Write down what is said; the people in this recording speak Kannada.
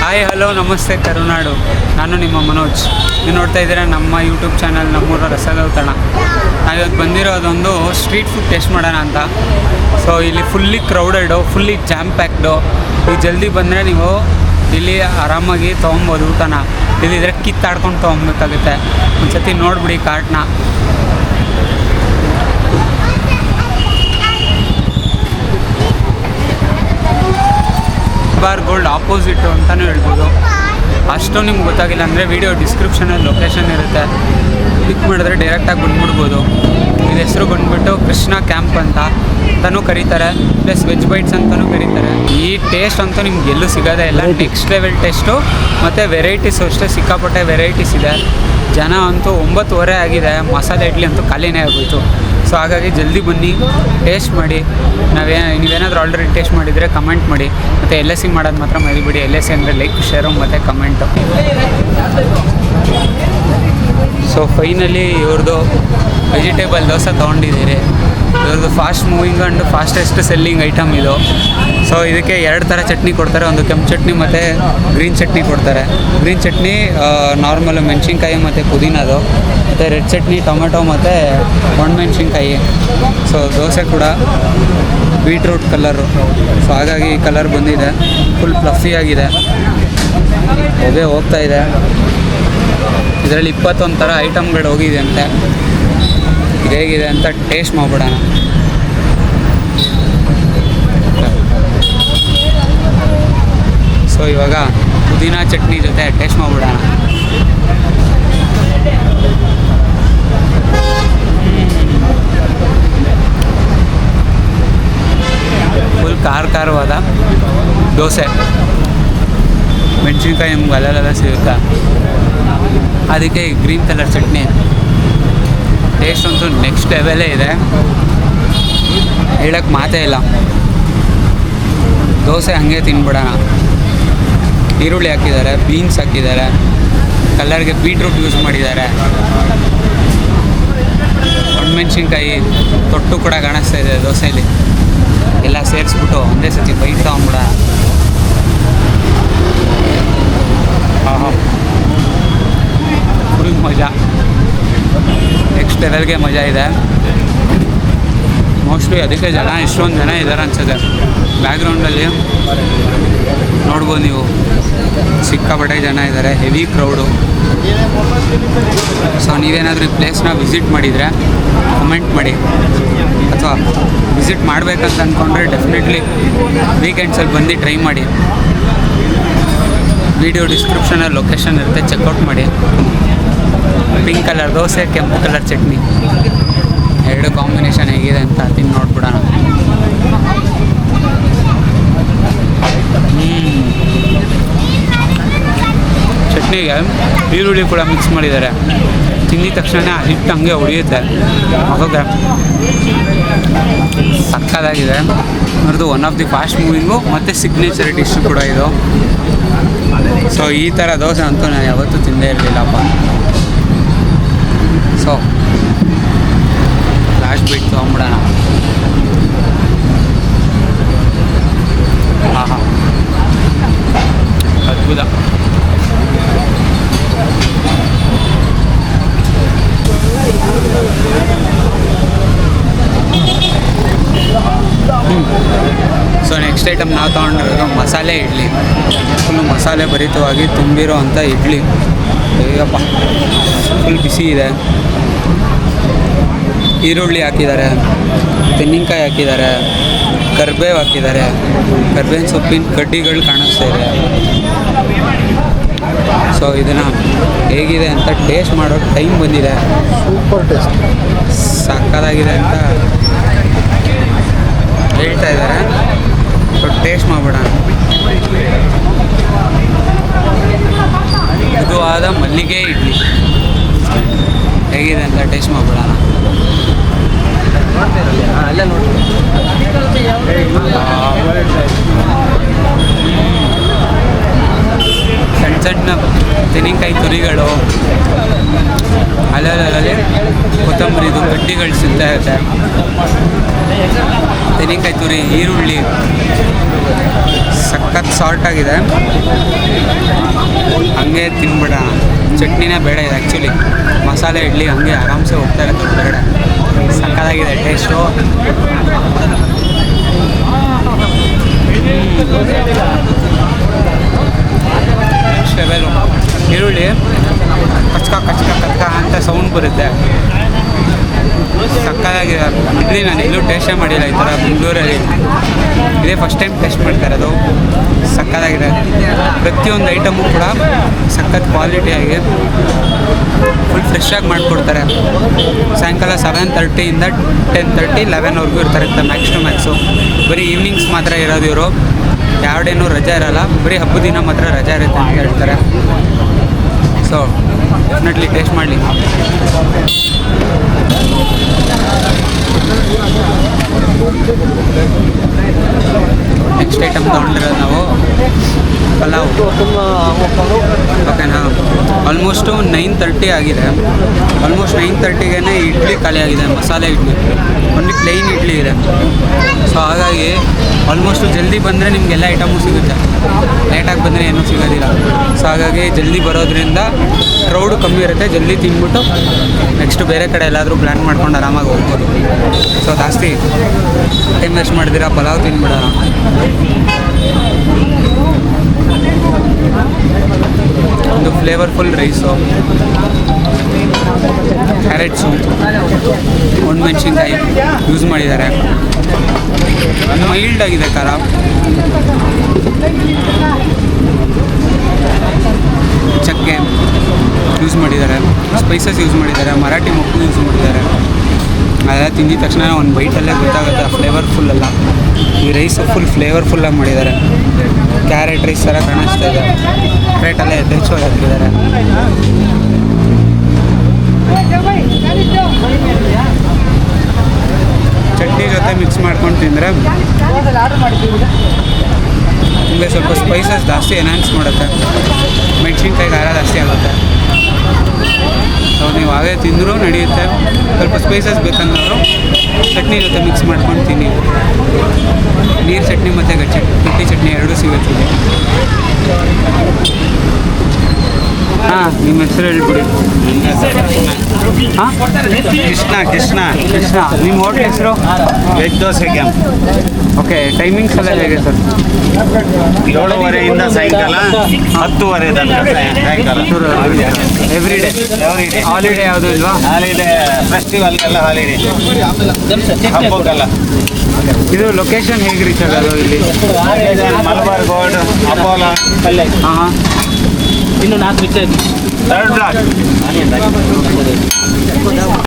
ಹಾಯ್ ಹಲೋ ನಮಸ್ತೆ ಕರುನಾಡು. ನಾನು ನಿಮ್ಮ ಮನೋಜ್. ನೀವು ನೋಡ್ತಾ ಇದ್ದೀರಾ ನಮ್ಮ ಯೂಟ್ಯೂಬ್ ಚಾನಲ್ ನಮ್ಮೂರ ರಸದೌತಣ. ನಾವಿವತ್ತು ಬಂದಿರೋದೊಂದು ಸ್ಟ್ರೀಟ್ ಫುಡ್ ಟೇಸ್ಟ್ ಮಾಡೋಣ ಅಂತ. ಸೊ ಇಲ್ಲಿ ಫುಲ್ಲಿ ಕ್ರೌಡೆಡು, ಫುಲ್ಲಿ ಜಾಮ್ ಪ್ಯಾಕ್ಡು. ಈಗ ಜಲ್ದಿ ಬಂದರೆ ನೀವು ಇಲ್ಲಿ ಆರಾಮಾಗಿ ತೊಗೊಬೋದು ಊಟನ. ಇಲ್ಲಿದ್ರೆ ಕಿತ್ತಾಡ್ಕೊಂಡು ತೊಗೊಬೇಕಾಗುತ್ತೆ. ಒಂದು ಸತಿ ನೋಡ್ಬಿಡಿ ಕಾರ್ಟ್ನ. ಬಾರ್ ಗೋಲ್ಡ್ ಆಪೋಸಿಟ್ಟು ಅಂತಲೂ ಹೇಳ್ಬೋದು. ಅಷ್ಟು ನಿಮ್ಗೆ ಗೊತ್ತಾಗಿಲ್ಲ ಅಂದರೆ ವಿಡಿಯೋ ಡಿಸ್ಕ್ರಿಪ್ಷನಲ್ಲಿ ಲೊಕೇಶನ್ ಇರುತ್ತೆ, ಕ್ಲಿಕ್ ಮಾಡಿದ್ರೆ ಡೈರೆಕ್ಟಾಗಿ ಬಂದ್ಬಿಡ್ಬೋದು. ಇದು ಹೆಸರು ಬಂದುಬಿಟ್ಟು ಕೃಷ್ಣ ಕ್ಯಾಂಪ್ ಅಂತಲೂ ಕರೀತಾರೆ, ಪ್ಲಸ್ ವೆಜ್ ಬೈಟ್ಸ್ ಅಂತಲೂ ಕರೀತಾರೆ. ಈ ಟೇಸ್ಟ್ ಅಂತೂ ನಿಮ್ಗೆ ಎಲ್ಲೂ ಸಿಗೋದೇ ಇಲ್ಲ. ನೆಕ್ಸ್ಟ್ ಲೆವೆಲ್ ಟೇಸ್ಟು ಮತ್ತು ವೆರೈಟೀಸು ಅಷ್ಟೇ ಸಿಕ್ಕಾಪಟ್ಟೆ ವೆರೈಟೀಸ್ ಇದೆ. ಜನ ಅಂತೂ 9:30 ಆಗಿದೆ. ಮಸಾಲೆ ಇಡ್ಲಿ ಅಂತೂ ಖಾಲಿನೇ ಆಗೋಯಿತು. ಸೊ ಹಾಗಾಗಿ ಜಲ್ದಿ ಬನ್ನಿ, ಟೇಸ್ಟ್ ಮಾಡಿ. ನೀವೇನಾದರೂ ಆಲ್ರೆಡಿ ಟೇಸ್ಟ್ ಮಾಡಿದರೆ ಕಮೆಂಟ್ ಮಾಡಿ. ಮತ್ತು LSC ಮಾಡೋದು ಮಾತ್ರ ಮರಿಬೇಡಿ. LSC ಅಂದರೆ ಲೈಕ್, ಶೇರು ಮತ್ತು ಕಮೆಂಟು. ಸೊ ಫೈನಲಿ ಇವ್ರದ್ದು ವೆಜಿಟೇಬಲ್ ದೋಸೆ ತೊಗೊಂಡಿದ್ದೀರಿ. ಇವ್ರದ್ದು fast moving and fastest selling item ಇದು. ಸೊ ಇದಕ್ಕೆ 2 ಥರ ಚಟ್ನಿ ಕೊಡ್ತಾರೆ. ಒಂದು ಕೆಂಪು ಚಟ್ನಿ ಮತ್ತು ಗ್ರೀನ್ ಚಟ್ನಿ ಕೊಡ್ತಾರೆ. ಗ್ರೀನ್ ಚಟ್ನಿ ನಾರ್ಮಲ್ ಮೆಣಸಿನ್ಕಾಯಿ ಮತ್ತು ಪುದೀನದು, ಮತ್ತು ರೆಡ್ ಚಟ್ನಿ ಟೊಮೆಟೊ ಮತ್ತು ಒಣಮೆಣ್ಸಿನ್ಕಾಯಿ. ಸೊ ದೋಸೆ ಕೂಡ ಬೀಟ್ರೂಟ್ ಕಲರು. ಸೊ ಹಾಗಾಗಿ ಈ ಕಲರ್ ಬಂದಿದೆ. ಫುಲ್ ಫ್ಲಫಿ ಆಗಿದೆ, ಹೊಗೆ ಹೋಗ್ತಾ ಇದೆ. ಇದರಲ್ಲಿ 21 ಥರ ಐಟಮ್ಗಳು ಹೋಗಿದೆ ಅಂತೆ. ಹೇಗಿದೆ ಅಂತ ಟೇಸ್ಟ್ ಮಾಡಿಬಿಡೋಣ. ಸೊ ಇವಾಗ ಪುದೀನ ಚಟ್ನಿ ಜೊತೆ ಟೇಸ್ಟ್ ಮಾಡಿಬಿಡೋಣ. ಫುಲ್ ಖಾರವಾದ ದೋಸೆ. ಮೆಣಸಿನ್ಕಾಯಿ ನಮ್ಗೆ ಅಲ್ಲೆಲ್ಲ ಸಿಗುತ್ತೆ, ಅದಕ್ಕೆ ಗ್ರೀನ್ ಕಲರ್ ಚಟ್ನಿ. ಟೇಸ್ಟ್ ಅಂತೂ ನೆಕ್ಸ್ಟ್ ಲೆವೆಲೇ ಇದೆ, ಹೇಳೋಕ್ಕೆ ಮಾತೇ ಇಲ್ಲ. ದೋಸೆ ಹಾಗೆ ತಿನ್ಬಿಡೋಣ. ಈರುಳ್ಳಿ ಹಾಕಿದ್ದಾರೆ, ಬೀನ್ಸ್ ಹಾಕಿದ್ದಾರೆ, ಕಲರ್ಗೆ ಬೀಟ್ರೂಟ್ ಯೂಸ್ ಮಾಡಿದ್ದಾರೆ, ಒಣಮೆಣ್ಸಿನ್ಕಾಯಿ ತೊಟ್ಟು ಕೂಡ ಕಾಣಿಸ್ತಾ ಇದೆ ದೋಸೆಯಲ್ಲಿ. ಎಲ್ಲ ಸೇರಿಸ್ಬಿಟ್ಟು ಒಂದೇ ಸತಿ ಬೈಟ್ ತೊಗೊಂಬಿಡೋಣ. ಫುಲ್ ಮಜಾ, ನೆಕ್ಸ್ಟ್ ಲೆವೆಲ್ಗೆ ಮಜಾ ಇದೆ. ಮೋಸ್ಟ್ಲಿ ಅದಕ್ಕೆ ಇಷ್ಟೊಂದು ಜನ ಇದ್ದಾರೆ ಅನ್ಸುತ್ತೆ. ಬ್ಯಾಕ್ಗ್ರೌಂಡಲ್ಲಿ ನೋಡ್ಬೋದು ನೀವು, ಸಿಕ್ಕಾಪಟ್ಟೆ ಜನ ಇದ್ದಾರೆ, ಹೆವಿ ಕ್ರೌಡು. ಸೊ ನೀವೇನಾದರೂ ಈ ಪ್ಲೇಸ್ನ ವಿಸಿಟ್ ಮಾಡಿದರೆ ಕಮೆಂಟ್ ಮಾಡಿ, ಅಥವಾ ವಿಸಿಟ್ ಮಾಡಬೇಕಂತ ಅಂದ್ಕೊಂಡ್ರೆ ಡೆಫಿನೆಟ್ಲಿ ವೀಕೆಂಡ್ಸಲ್ಲಿ ಬಂದು ಟ್ರೈ ಮಾಡಿ. ವಿಡಿಯೋ ಡಿಸ್ಕ್ರಿಪ್ಷನಲ್ಲಿ ಲೊಕೇಶನ್ ಇರುತ್ತೆ, ಚೆಕ್ಔಟ್ ಮಾಡಿ. ಪಿಂಕ್ ಕಲರ್ ದೋಸೆ, ಕೆಂಪು ಕಲರ್ ಚಟ್ನಿ, 2 ಕಾಂಬಿನೇಷನ್ ಹೇಗಿದೆ ಅಂತ ತಿಂದು ನೋಡ್ಬಿಡೋಣ. ಚಟ್ನಿಗೆ ಈರುಳ್ಳಿ ಕೂಡ ಮಿಕ್ಸ್ ಮಾಡಿದ್ದಾರೆ. ತಿಂದಿದ ತಕ್ಷಣ ಹಿಟ್ಟು ಹಂಗೆ ಹೊಡೆಯುತ್ತೆ ಮಗಗೆ. ಸಕ್ಕತ್ತಾಗಿದೆ. ಅವ್ರದ್ದು one of the fast moving ಮತ್ತು ಸಿಗ್ನೇಚರ್ ಡಿಶ್ ಕೂಡ ಇದು. ಸೊ ಈ ಥರ ದೋಸೆ ಅಂತೂ ನಾನು ಯಾವತ್ತೂ ತಿಂದೇ ಇರಲಿಲ್ಲಪ್ಪ. ಸೊ ಲಾಸ್ಟ್ ಬೈಟ್ ತೊಗೊಂಬಿಡೋಣ. ಹಾಂ ಅದ್ಭುತ. ಸೊ ನೆಕ್ಸ್ಟ್ ಐಟಮ್ ನಾವು ತೊಗೊಂಡಿರೋದು ಮಸಾಲೆ ಇಡ್ಲಿ. ಫುಲ್ಲು ಮಸಾಲೆ ಭರಿತವಾಗಿ ತುಂಬಿರೋ ಅಂಥ ಇಡ್ಲಿ. ಹೇಗಪ್ಪ, ಫುಲ್ ಬಿಸಿ ಇದೆ. ಈರುಳ್ಳಿ ಹಾಕಿದ್ದಾರೆ, ತೆಂಗಿನಕಾಯಿ ಹಾಕಿದ್ದಾರೆ, ಕರಿಬೇವು ಹಾಕಿದ್ದಾರೆ, ಕರಿಬೇವಿನ ಸೊಪ್ಪಿನ ಕಡ್ಡಿಗಳು ಕಾಣಿಸ್ತಾ ಇದೆ. ಸೊ ಇದನ್ನು ಹೇಗಿದೆ ಅಂತ ಟೇಸ್ಟ್ ಮಾಡೋ ಟೈಮ್ ಬಂದಿದೆ. ಸೂಪರ್ ಟೇಸ್ಟ್, ಸಕ್ಕತ್ತಾಗಿದೆ ಅಂತ ಹೇಳ್ತಾ ಇದ್ದಾರೆ. ಸೊ ಟೇಸ್ಟ್ ಮಾಡಿಬಿಡೋಣ. ಮೃದುವಾದ ಮಲ್ಲಿಗೆ ಇಡ್ಲಿ ಹೇಗಿದೆ ಅಂತ ಟೇಸ್ಟ್ ಮಾಡಿಬಿಡೋಣ. ಅಲ್ಲ ನೋಡಿ, ಸಣ್ಣ ಸಣ್ಣ ತೆಂಗಿನಕಾಯಿ ತುರಿಗಳು, ಅಲ್ಲಲ್ಲಿ ಕೊತ್ತಂಬರಿದು ಗಡ್ಡಿಗಳು ಸಿಗ್ತಾ ಇರುತ್ತೆ. ತೆಂಗಿನಕಾಯಿ ತುರಿ, ಈರುಳ್ಳಿ ಸಖತ್ ಸಾಲ್ಟ್ ಆಗಿದೆ. ಹಂಗೆ ತಿನ್ಬಿಡ. ಚಟ್ನಿನೇ ಬೇಡ ಇದು ಆ್ಯಕ್ಚುಲಿ. ಮಸಾಲೆ ಇಡ್ಲಿ ಹಂಗೆ ಆರಾಮ್ಸೆ ಹೋಗ್ತಾ ಇರುತ್ತೆ ಹೊರಗಡೆ. ಸಕ್ಕತ್ತಾಗಿದೆ ಟೇಸ್ಟು. ಲೆವೆಲು. ಈರುಳ್ಳಿ ಕಚ್ಕ ಅಂತ ಸೌಂಡ್ ಬರುತ್ತೆ. ಸಕ್ಕತ್ತಾಗಿದೆ. ಇಡ್ಲಿ ನಾನು ಎಲ್ಲೂ ಟೇಸ್ಟೇ ಮಾಡಿಲ್ಲ ಈ ಥರ ಬೆಂಗಳೂರಲ್ಲಿ. ಇದೇ ಫಸ್ಟ್ ಟೈಮ್ ಟೇಸ್ಟ್ ಮಾಡ್ತಾ ಇರೋದು. ಸಕ್ಕತ್ತಾಗಿದೆ. ಪ್ರತಿಯೊಂದು ಐಟಮು ಕೂಡ ಸಖತ್ ಕ್ವಾಲಿಟಿಯಾಗಿ ಫುಲ್ ಫ್ರೆಶ್ಶಾಗಿ ಮಾಡಿಕೊಡ್ತಾರೆ. ಸಾಯಂಕಾಲ 7:30 10:30 11ವರೆಗೂ ಇರ್ತಾರೆ ಮ್ಯಾಕ್ಸ್ ಟು ಮ್ಯಾಕ್ಸು. ಬರೀ ಈವ್ನಿಂಗ್ಸ್ ಮಾತ್ರ ಇರೋದು ಇವರು. ಯಾವ ಡೇನೂ ರಜೆ ಇರೋಲ್ಲ, ಬರೀ ಹಬ್ಬದ ದಿನ ಮಾತ್ರ ರಜೆ ಇರುತ್ತೆ ಅಂತ ಹೇಳ್ತಾರೆ. ಸೊ ಡೆಫಿನೆಟ್ಲಿ ಟೇಸ್ಟ್ ಮಾಡಲಿ. ನೆಕ್ಸ್ಟ್ ಐಟಮ್ ತೊಗೊಂಡಿರೋದು ನಾವು ಪಲಾವ್. ಓಕೆನಾ? ಆಲ್ಮೋಸ್ಟು 9:30 ಆಗಿದೆ. ಆಲ್ಮೋಸ್ಟ್ 9:30ಗೆ ಇಡ್ಲಿ ಖಾಲಿ ಆಗಿದೆ. ಮಸಾಲೆ ಇಡ್ಲಿ ಓನ್ಲಿ ಪ್ಲೇನ್ ಇಡ್ಲಿ ಇದೆ. ಸೊ ಹಾಗಾಗಿ ಆಲ್ಮೋಸ್ಟು ಜಲ್ದಿ ಬಂದರೆ ನಿಮಗೆಲ್ಲ ಐಟಮು ಸಿಗುತ್ತೆ. ಲೇಟಾಗಿ ಬಂದರೆ ಏನೂ ಸಿಗೋದಿಲ್ಲ. ಸೊ ಹಾಗಾಗಿ ಜಲ್ದಿ ಬರೋದ್ರಿಂದ ಕ್ರೌಡು ಕಮ್ಮಿ ಇರುತ್ತೆ. ಜಲ್ದಿ ತಿಂದ್ಬಿಟ್ಟು ನೆಕ್ಸ್ಟು ಬೇರೆ ಕಡೆ ಎಲ್ಲಾದರೂ ಪ್ಲ್ಯಾನ್ ಮಾಡ್ಕೊಂಡು ಆರಾಮಾಗಿ ಹೋಗ್ಬೋದು. ಸೊ ಜಾಸ್ತಿ ಟೈಮ್ ವೇಸ್ಟ್ ಮಾಡಿದಿರ ಪಲಾವ್ ತಿಂದ್ಬಿಡೋಣ. ಒಂದು ಫ್ಲೇವರ್ಫುಲ್ ರೈಸು, ಕ್ಯಾರೆಟ್ಸು, ಒಣಮೆಣ್ಸಿನ್ಕಾಯಿ ಯೂಸ್ ಮಾಡಿದ್ದಾರೆ. ಮೈಲ್ಡ್ ಆಗಿದೆ ಖಾರ. ಚಕ್ಕೆ ಯೂಸ್ ಮಾಡಿದ್ದಾರೆ, ಸ್ಪೈಸಸ್ ಯೂಸ್ ಮಾಡಿದ್ದಾರೆ, ಮರಾಠಿ ಮೊಪ್ಪು ಯೂಸ್ ಮಾಡಿದ್ದಾರೆ. ಅದೆಲ್ಲ ತಿಂದಿದ ತಕ್ಷಣ ಒಂದು ಬೈಟಲ್ಲೇ ಗೊತ್ತಾಗುತ್ತೆ ಫ್ಲೇವರ್ಫುಲ್ ಅಲ್ಲ. ಈ ರೈಸು ಫುಲ್ ಫ್ಲೇವರ್ಫುಲ್ಲಾಗಿ ಮಾಡಿದ್ದಾರೆ. ಕ್ಯಾರೆಟ್ ರೈಸ್ ಥರ ಕಾಣಿಸ್ತಾ ಇದೆ. ಕ್ಯಾರೆಟಲ್ಲೇ ಯಥೇಚ್ಛವಾಗಿ ಹಾಕಿದ್ದಾರೆ. ಚಟ್ನಿ ಜೊತೆ ಮಿಕ್ಸ್ ಮಾಡ್ಕೊಂಡು ತಿಂದರೆ ನಿಮಗೆ ಸ್ವಲ್ಪ ಸ್ಪೈಸಸ್ ಜಾಸ್ತಿ ಎನ್ಹಾನ್ಸ್ ಮಾಡುತ್ತೆ. ಮೆಣಸಿನ್ಕಾಯಿ ಖಾರ ಜಾಸ್ತಿ ಆಗುತ್ತೆ. ಸೊ ನೀವು ಹಾಗೆ ತಿಂದರೂ ನಡೆಯುತ್ತೆ. ಸ್ವಲ್ಪ ಸ್ಪೈಸಸ್ ಬೇಕಂದ್ರು ಚಟ್ನಿ ಜೊತೆ ಮಿಕ್ಸ್ ಮಾಡ್ಕೊಂಡು ತಿನ್ನಿ. ನೀರು ಚಟ್ನಿ ಮತ್ತು ಗಟ್ಟಿ ಚಟ್ನಿ ಎರಡೂ ಸಿಗುತ್ತೆ. ಹಾಂ, ನಿಮ್ಮ ಹೆಸರು ಹೇಳ್ಬಿಡಿ. ಹಾಂ, ಕೃಷ್ಣ. ನಿಮ್ಮ ಹೋಟ್ಲ್ ಹೆಸರು? Veg dosa camp. Okay, timings ಎಲ್ಲ ಹೇಗೆ ಸರ್? 7:30 ಸಾಯಂಕಾಲ 10:30 ತನಕ ಸಾಯಂಕಾಲ. ಎವ್ರಿ ಡೇ ಹಾಲಿಡೇ ಯಾವುದು ಇಲ್ವಾ? ಹಾಲಿಡೇ, ಫೆಸ್ಟಿವಲ್ಗೆಲ್ಲ ಹಾಲಿಡೇ, ಹಬ್ಬಕ್ಕೆಲ್ಲ. ಇದು ಲೊಕೇಶನ್ ಹೇಗೆ ರೀಚ್ ಆಗೋದು ಇಲ್ಲಿ? Malabar gold, Apollo. ಹಾಂ, ಇನ್ನು 4 ವಿಷಯ 3rd ಬ್ಲಾಕ್.